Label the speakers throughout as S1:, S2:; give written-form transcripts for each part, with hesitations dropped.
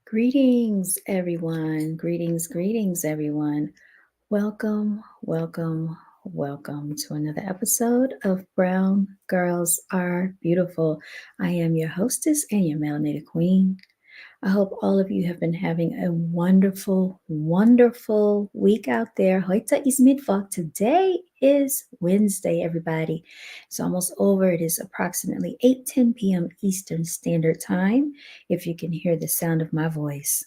S1: Greetings, everyone. Greetings, everyone. Welcome to another episode of Brown Girls Are Beautiful. I am your hostess and your melanated queen. I hope all of you have been having a wonderful week out there. Heute ist Mittwoch. Today is Wednesday, everybody. It's almost over. It is approximately 8:10 p.m. Eastern Standard Time, if you can hear the sound of my voice.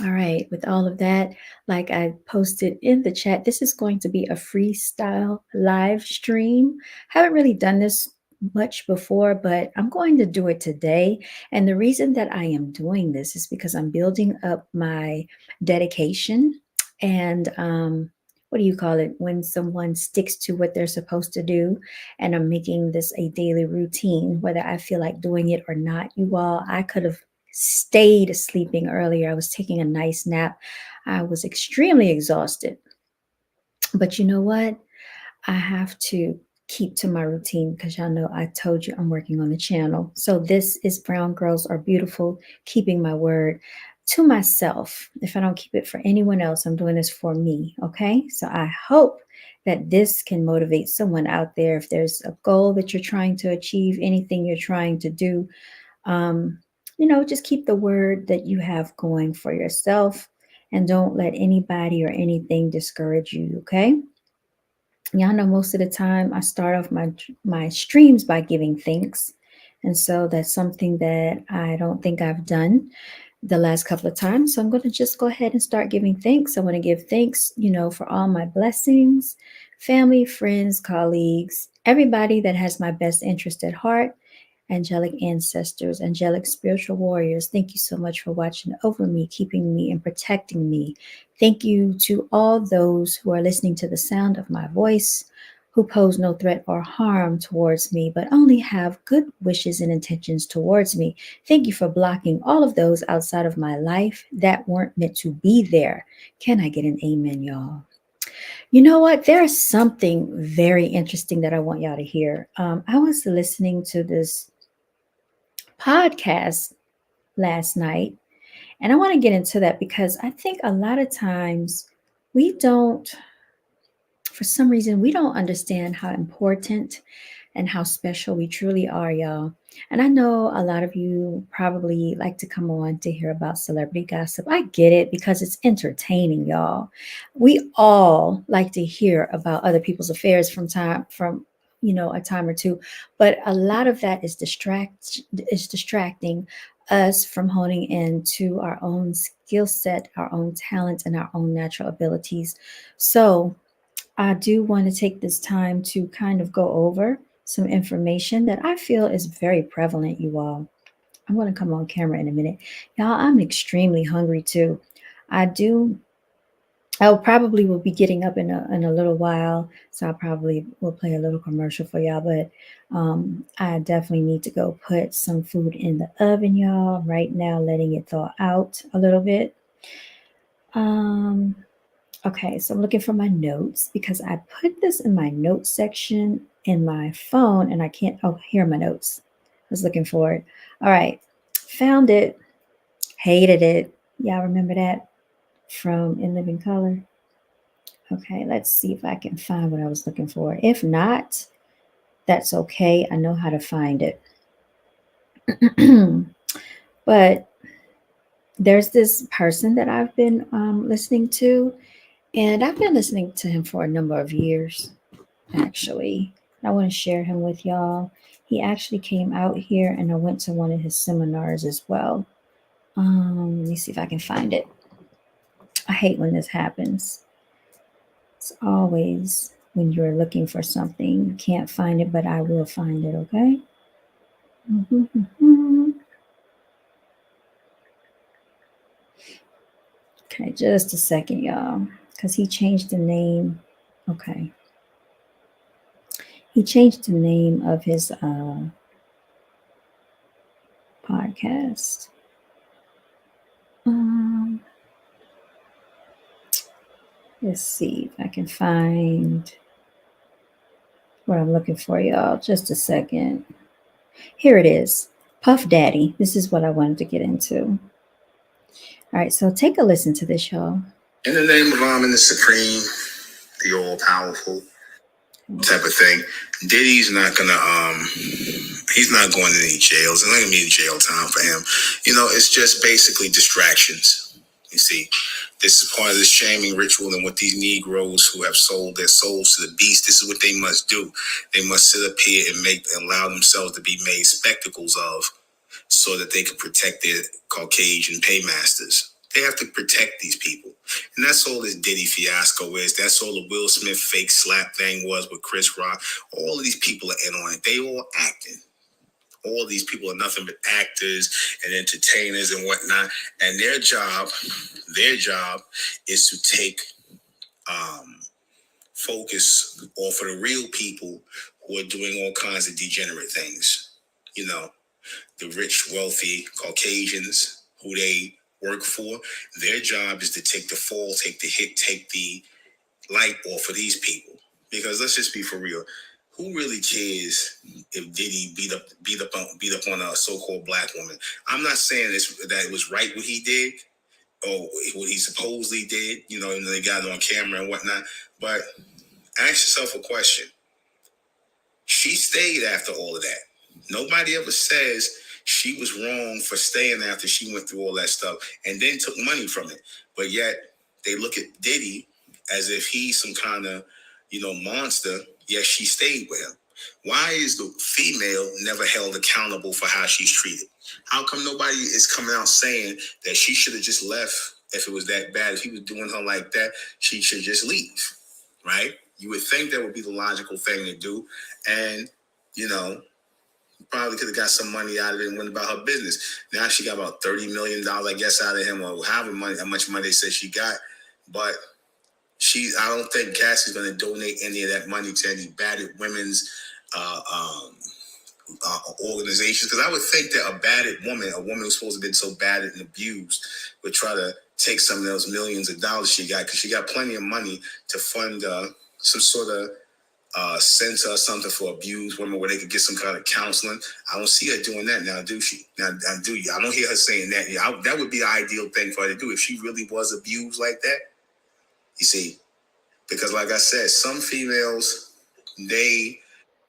S1: All right, with all of that, like I posted in the chat, this is going to be a freestyle live stream. Haven't really done this much before, but I'm going to do it today. And the reason that I am doing this is because I'm building up my dedication and what do you call it when someone sticks to what they're supposed to do, and I'm making this a daily routine whether I feel like doing it or not. You all, I could have stayed sleeping earlier. I was taking a nice nap. I was extremely exhausted. But you know what? I have to keep to my routine because y'all know I told you I'm working on the channel. So this is Brown Girls Are Beautiful, keeping my word to myself. If I don't keep it for anyone else, I'm doing this for me. Okay. So I hope that this can motivate someone out there. If there's a goal that you're trying to achieve, anything you're trying to do, um, just keep the word that you have going for yourself and don't let anybody or anything discourage you. Okay. Y'all know most of the time I start off my streams by giving thanks. And so that's something that I don't think I've done the last couple of times. So I'm going to just go ahead and start giving thanks. I want to give thanks, for all my blessings, family, friends, colleagues, everybody that has my best interest at heart. Angelic ancestors, angelic spiritual warriors, thank you so much for watching over me, keeping me, and protecting me. Thank you to all those who are listening to the sound of my voice, who pose no threat or harm towards me, but only have good wishes and intentions towards me. Thank you for blocking all of those outside of my life that weren't meant to be there. Can I get an amen, y'all? You know what? There is something very interesting that I want y'all to hear. I was listening to this podcast last night. And I want to get into that because I think a lot of times we don't, for some reason, we don't understand how important and how special we truly are, y'all. And I know a lot of you probably like to come on to hear about celebrity gossip. I get it because it's entertaining, y'all. We all like to hear about other people's affairs from a time or two, but a lot of that is distracting us from honing into our own skill set, our own talent, and our own natural abilities. So I do want to take this time to kind of go over some information that I feel is very prevalent, you all. I'm going to come on camera in a minute. Y'all, I'm extremely hungry too. I do. I probably will be getting up in a little while, so I probably will play a little commercial for y'all. But I definitely need to go put some food in the oven, y'all. Right now, letting it thaw out a little bit. Um, Okay, so I'm looking for my notes because I put this in my notes section in my phone and I can't. Oh, here are my notes. I was looking for it. All right, found it. Hated it. Y'all remember that from In Living Color? Okay, let's see if I can find what I was looking for. If not, that's okay. I know how to find it. But there's this person that I've been listening to, and I've been listening to him for a number of years. Actually. I want to share him with y'all. He actually came out here and I went to one of his seminars as well. Let me see if I can find it. I hate when this happens. It's always when you're looking for something, you can't find it, but I will find it, okay? Okay, just a second, y'all, because he changed the name. Okay. He changed the name of his podcast. Let's see if I can find what I'm looking for, y'all. Just a second. Here it is. Puff Daddy. This is what I wanted to get into. All right, so take a listen to this, y'all.
S2: In the name of Amen, the Supreme, the All Powerful type of thing. Diddy's not gonna he's not going to any jails. It's not gonna be any jail time for him. It's just basically distractions. You see, this is part of this shaming ritual, and what these Negroes who have sold their souls to the beast, this is what they must do. They must sit up here and allow themselves to be made spectacles of, so that they can protect their Caucasian paymasters. They have to protect these people. And that's all this Diddy fiasco is. That's all the Will Smith fake slap thing was with Chris Rock. All of these people are in on it. They all acting. All of these people are nothing but actors and entertainers and whatnot. And their job is to take focus off of the real people who are doing all kinds of degenerate things. You know, the rich, wealthy Caucasians who they work for, their job is to take the fall, take the hit, take the light off of these people. Because let's just be for real. Who really cares if Diddy beat up on a so-called black woman? I'm not saying that it was right what he did or what he supposedly did, and they got it on camera and whatnot. But ask yourself a question. She stayed after all of that. Nobody ever says she was wrong for staying after she went through all that stuff and then took money from it. But yet they look at Diddy as if he's some kind of, monster. Yet she stayed with him. Why is the female never held accountable for how she's treated? How come nobody is coming out saying that she should have just left if it was that bad? If he was doing her like that, she should just leave, right? You would think that would be the logical thing to do. And, probably could have got some money out of it and went about her business. Now she got about $30 million, I guess, out of him, or how much money they said she got. But I don't think Cassie's going to donate any of that money to any battered women's uh, um, organizations. Because I would think that a woman who's supposed to have been so battered and abused, would try to take some of those millions of dollars she got, because she got plenty of money to fund some sort of center or something for abused women where they could get some kind of counseling. I don't see her doing that now, do she? Now, do you? I don't hear her saying that. Yeah, that would be the ideal thing for her to do if she really was abused like that. You see, because like I said, some females, they...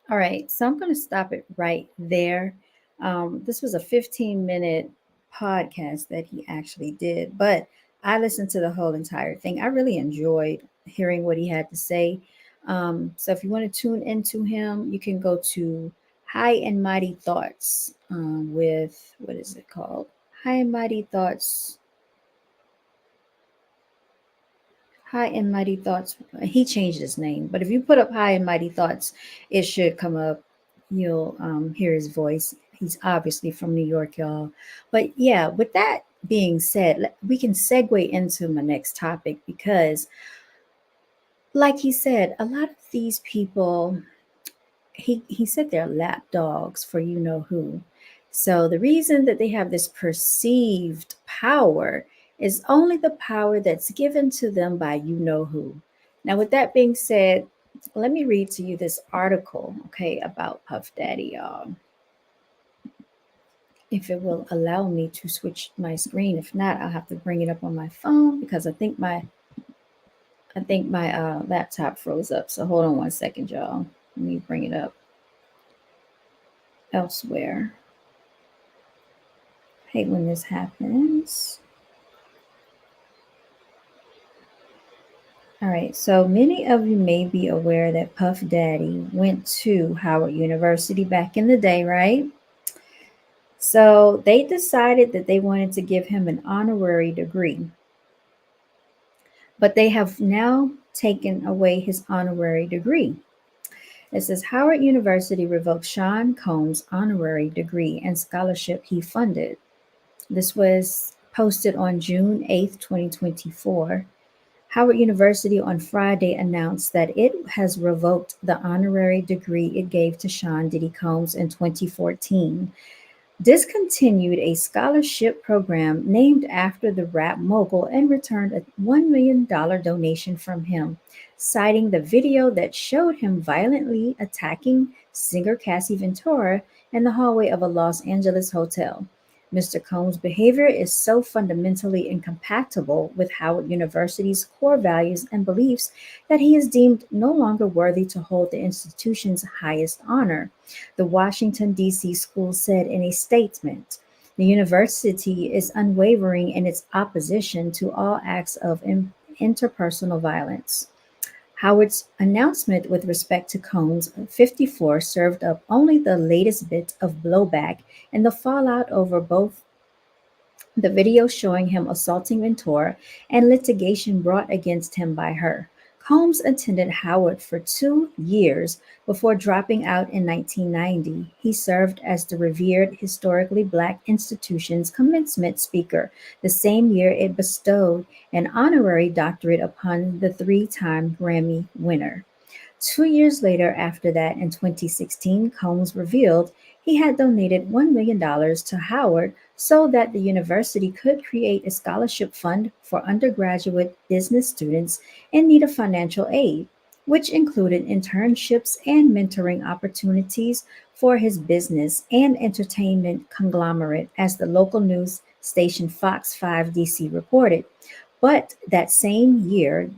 S1: All right, so I'm going to stop it right there. This was a 15-minute podcast that he actually did, but I listened to the whole entire thing. I really enjoyed hearing what he had to say. So if you want to tune into him, you can go to High and Mighty Thoughts with, what is it called? High and Mighty Thoughts. High and Mighty Thoughts. He changed his name, but if you put up High and Mighty Thoughts, it should come up. You'll hear his voice. He's obviously from New York, y'all. But yeah, with that being said, we can segue into my next topic because, like he said, a lot of these people, he said they're lap dogs for you know who. So the reason that they have this perceived power is only the power that's given to them by you know who. Now, with that being said, let me read to you this article, okay, about Puff Daddy, y'all. If it will allow me to switch my screen. If not, I'll have to bring it up on my phone because I think my laptop froze up. So hold on one second, y'all. Let me bring it up elsewhere. Hate when this happens. All right, so many of you may be aware that Puff Daddy went to Howard University back in the day, right? So they decided that they wanted to give him an honorary degree, but they have now taken away his honorary degree. It says Howard University revoked Sean Combs' honorary degree and scholarship he funded. This was posted on June 8th, 2024. Howard University on Friday announced that it has revoked the honorary degree it gave to Sean Diddy Combs in 2014, discontinued a scholarship program named after the rap mogul, and returned a $1 million donation from him, citing the video that showed him violently attacking singer Cassie Ventura in the hallway of a Los Angeles hotel. Mr. Combs' behavior is so fundamentally incompatible with Howard University's core values and beliefs that he is deemed no longer worthy to hold the institution's highest honor, the Washington, D.C. school said in a statement. The university is unwavering in its opposition to all acts of interpersonal violence. Howard's announcement with respect to Combs 54 served up only the latest bit of blowback and the fallout over both the video showing him assaulting Ventura and litigation brought against him by her. Combs attended Howard for 2 years before dropping out in 1990. He served as the revered historically black institution's commencement speaker, the same year it bestowed an honorary doctorate upon the three-time Grammy winner. 2 years later, after that, in 2016, Combs revealed he had donated $1 million to Howard so that the university could create a scholarship fund for undergraduate business students in need of financial aid, which included internships and mentoring opportunities for his business and entertainment conglomerate, as the local news station Fox 5 DC reported. But that same year,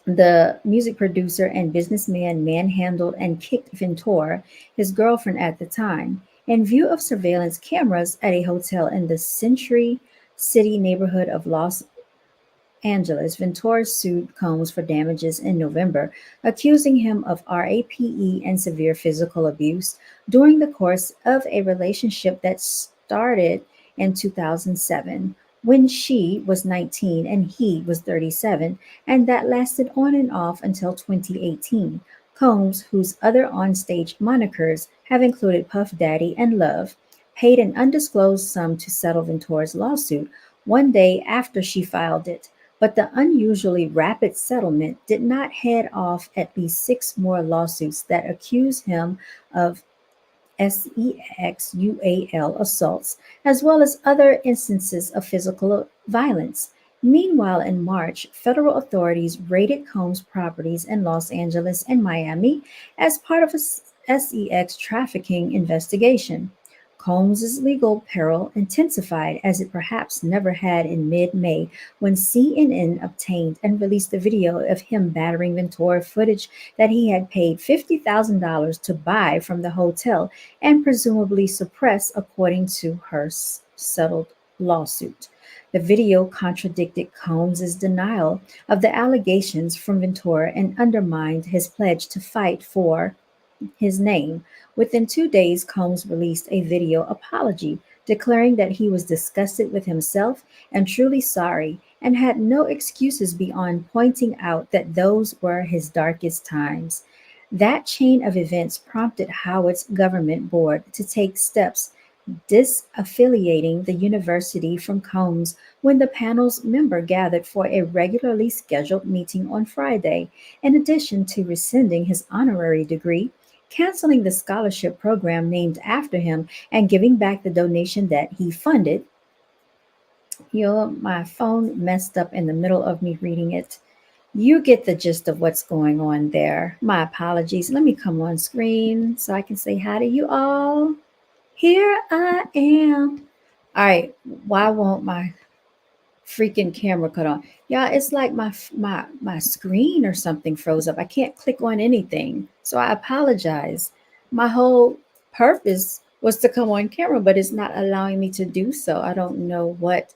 S1: the music producer and businessman manhandled and kicked Ventura, his girlfriend at the time, in view of surveillance cameras at a hotel in the Century City neighborhood of Los Angeles. Ventura sued Combs for damages in November, accusing him of rape and severe physical abuse during the course of a relationship that started in 2007 when she was 19 and he was 37, and that lasted on and off until 2018. Combs, whose other onstage monikers have included Puff Daddy and Love, paid an undisclosed sum to settle Ventura's lawsuit one day after she filed it. But the unusually rapid settlement did not head off at least six more lawsuits that accuse him of sexual assaults, as well as other instances of physical violence. Meanwhile, in March, federal authorities raided Combs' properties in Los Angeles and Miami as part of a sex trafficking investigation. Combs' legal peril intensified as it perhaps never had in mid May when CNN obtained and released the video of him battering Ventura, footage that he had paid $50,000 to buy from the hotel and presumably suppress, according to her settled lawsuit. The video contradicted Combs' denial of the allegations from Ventura and undermined his pledge to fight for his name. Within 2 days, Combs released a video apology, declaring that he was disgusted with himself and truly sorry, and had no excuses beyond pointing out that those were his darkest times. That chain of events prompted Howard's government board to take steps disaffiliating the university from Combs when the panel's member gathered for a regularly scheduled meeting on Friday, in addition to rescinding his honorary degree, canceling the scholarship program named after him, and giving back the donation that he funded. My phone messed up in the middle of me reading it. You get the gist of what's going on there. My apologies. Let me come on screen so I can say hi to you all. Here I am. All right. Why won't my freaking camera cut on? Yeah, it's like my screen or something froze up. I can't click on anything. So I apologize. My whole purpose was to come on camera, but it's not allowing me to do so. I don't know what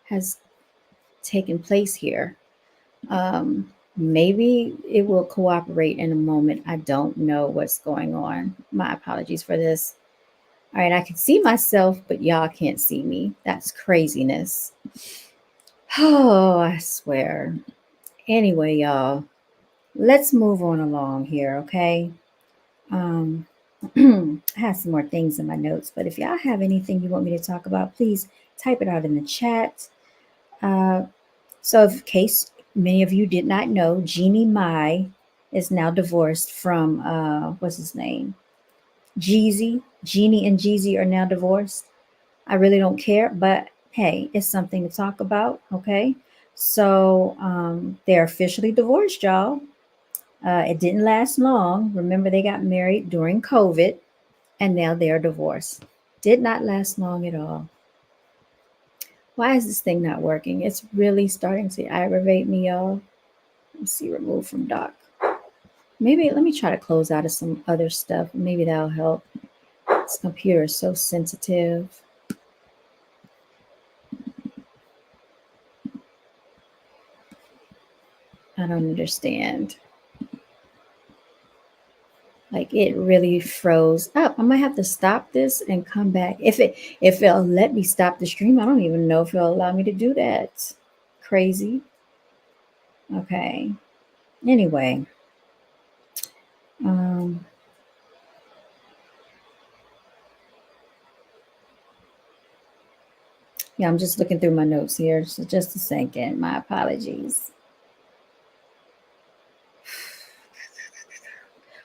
S1: has taken place here. Maybe it will cooperate in a moment. I don't know what's going on. My apologies for this. All right, I can see myself, but y'all can't see me. That's craziness. Oh, I swear. Anyway, y'all, let's move on along here, okay? Um, I have some more things in my notes, but if y'all have anything you want me to talk about, please type it out in the chat. Uh, so, in case many of you did not know, Jeannie Mai is now divorced from what's his name? Jeezy. Jeannie and Jeezy are now divorced. I really don't care, but hey, it's something to talk about, okay? So they're officially divorced, y'all. It didn't last long. Remember, they got married during COVID, and now they're divorced. Did not last long at all. Why is this thing not working? It's really starting to aggravate me, y'all. Let me see, remove from dock. Maybe let me try to close out of some other stuff. Maybe that'll help. This computer is so sensitive. I don't understand. Like it really froze up. I might have to stop this and come back. If it'll let me stop the stream, I don't even know if it'll allow me to do that. Crazy. Okay. Anyway, um, yeah, I'm just looking through my notes here. So just a second. My apologies.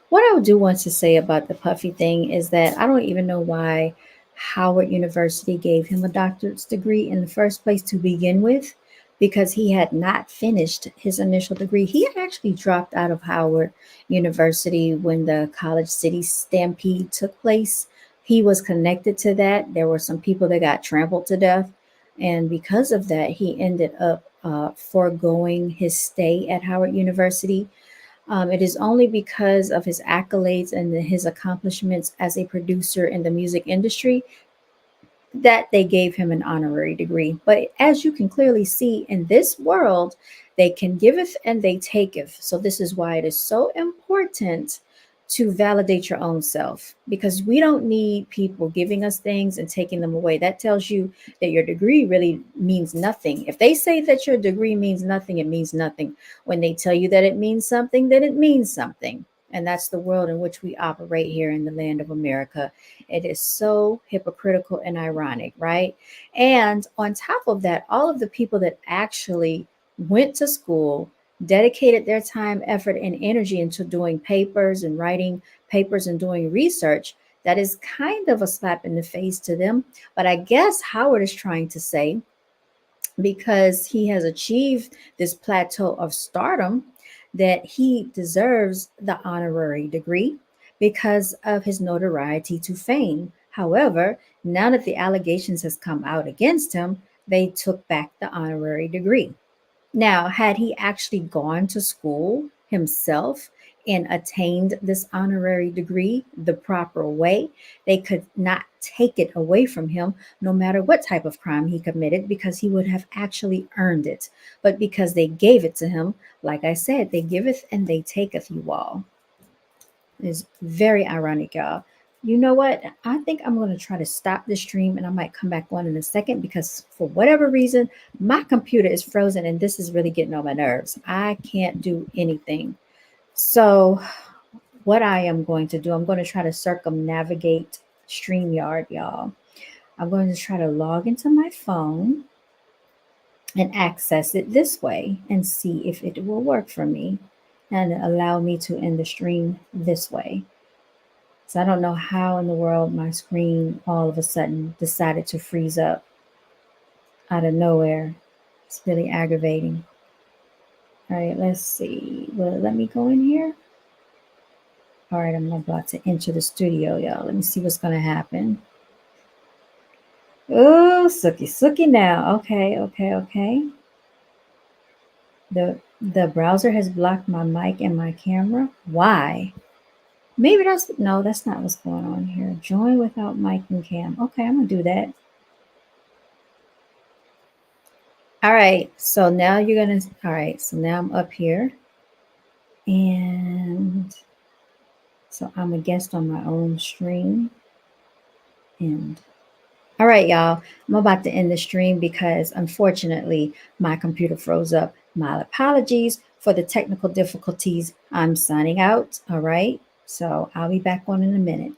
S1: What I do want to say about the Puffy thing is that I don't even know why Howard University gave him a doctorate degree in the first place to begin with, because he had not finished his initial degree. He had actually dropped out of Howard University when the College City Stampede took place. He was connected to that. There were some people that got trampled to death. And because of that, he ended up foregoing his stay at Howard University. It is only because of his accolades and his accomplishments as a producer in the music industry that they gave him an honorary degree. But as you can clearly see in this world, they can giveth and they taketh. So this is why it is so important to validate your own self, because we don't need people giving us things and taking them away. That tells you that your degree really means nothing. If they say that your degree means nothing, it means nothing. When they tell you that it means something, then it means something. And that's the world in which we operate here in the land of America. It is so hypocritical and ironic, right? And on top of that, all of the people that actually went to school, dedicated their time, effort, and energy into doing papers and writing papers and doing research, that is kind of a slap in the face to them. But I guess Howard is trying to say, because he has achieved this plateau of stardom, that he deserves the honorary degree because of his notoriety to fame. However, now that the allegations has come out against him, they took back the honorary degree. Now, had he actually gone to school himself and attained this honorary degree the proper way, they could not take it away from him, no matter what type of crime he committed, because he would have actually earned it. But because they gave it to him, like I said, they giveth and they taketh, you all. It's very ironic, y'all. You know what? I think I'm going to try to stop the stream and I might come back on in a second, because for whatever reason, my computer is frozen and this is really getting on my nerves. I can't do anything. So, what I am going to do, I'm going to try to circumnavigate StreamYard, y'all. I'm going to try to log into my phone and access it this way and see if it will work for me and allow me to end the stream this way. So I don't know how in the world my screen all of a sudden decided to freeze up out of nowhere. It's really aggravating. All right, let's see. Will it let me go in here? All right, I'm about to enter the studio, y'all. Let me see what's going to happen. Oh, sookie now. Okay. The browser has blocked my mic and my camera. Why? Maybe that's not what's going on here. Join without mic and cam. Okay, I'm gonna do that. All right, so now so now I'm up here. And so I'm a guest on my own stream. And all right, y'all, I'm about to end the stream because unfortunately my computer froze up. My apologies for the technical difficulties. I'm signing out. All right, so I'll be back on in a minute.